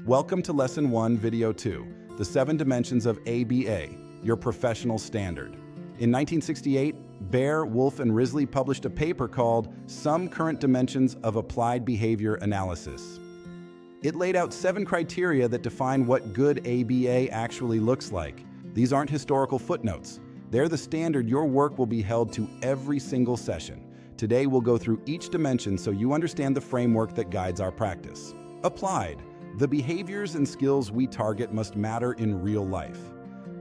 Welcome to Lesson 1, Video 2, the 7 dimensions of ABA, your professional standard. In 1968, Baer, Wolf, and Risley published a paper called Some Current Dimensions of Applied Behavior Analysis. It laid out 7 criteria that define what good ABA actually looks like. These aren't historical footnotes. They're the standard your work will be held to every single session. Today, we'll go through each dimension so you understand the framework that guides our practice. Applied. The behaviors and skills we target must matter in real life.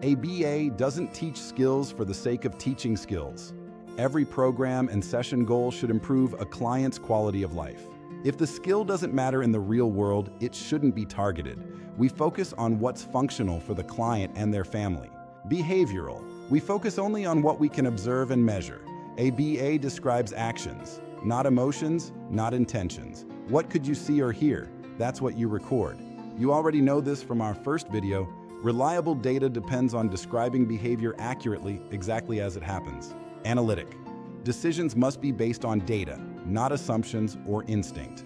ABA doesn't teach skills for the sake of teaching skills. Every program and session goal should improve a client's quality of life. If the skill doesn't matter in the real world, it shouldn't be targeted. We focus on what's functional for the client and their family. Behavioral. We focus only on what we can observe and measure. ABA describes actions, not emotions, not intentions. What could you see or hear? That's what you record. You already know this from our first video. Reliable data depends on describing behavior accurately, exactly as it happens. Analytic. Decisions must be based on data, not assumptions or instinct.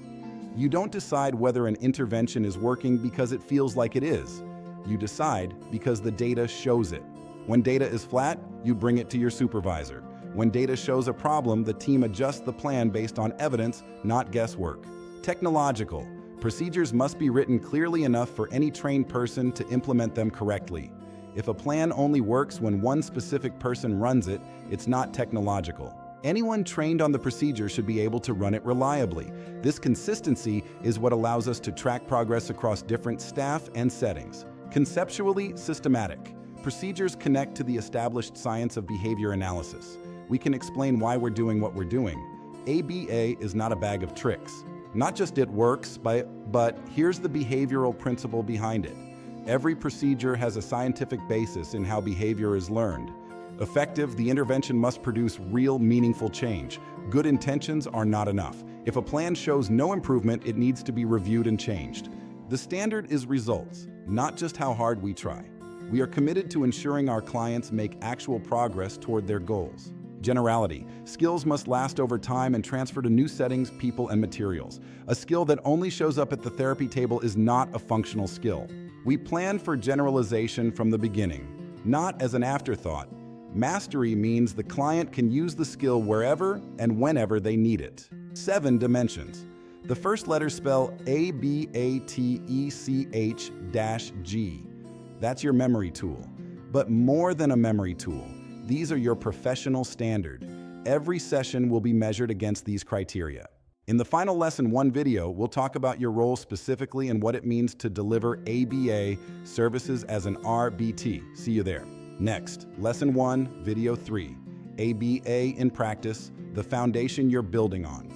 You don't decide whether an intervention is working because it feels like it is. You decide because the data shows it. When data is flat, you bring it to your supervisor. When data shows a problem, the team adjusts the plan based on evidence, not guesswork. Technological. Procedures must be written clearly enough for any trained person to implement them correctly. If a plan only works when one specific person runs it, it's not technological. Anyone trained on the procedure should be able to run it reliably. This consistency is what allows us to track progress across different staff and settings. Conceptually systematic. Procedures connect to the established science of behavior analysis. We can explain why we're doing what we're doing. ABA is not a bag of tricks. Not just it works, but here's the behavioral principle behind it. Every procedure has a scientific basis in how behavior is learned. Effective, the intervention must produce real, meaningful change. Good intentions are not enough. If a plan shows no improvement, it needs to be reviewed and changed. The standard is results, not just how hard we try. We are committed to ensuring our clients make actual progress toward their goals. Generality. Skills must last over time and transfer to new settings, people, and materials. A skill that only shows up at the therapy table is not a functional skill. We plan for generalization from the beginning, not as an afterthought. Mastery means the client can use the skill wherever and whenever they need it. 7 dimensions. The first letters spell ABATECH-G. That's your memory tool. But more than a memory tool. These are your professional standard. Every session will be measured against these criteria. In the final Lesson 1 video, we'll talk about your role specifically and what it means to deliver ABA services as an RBT. See you there. Next, Lesson 1, Video 3, ABA in practice, the foundation you're building on.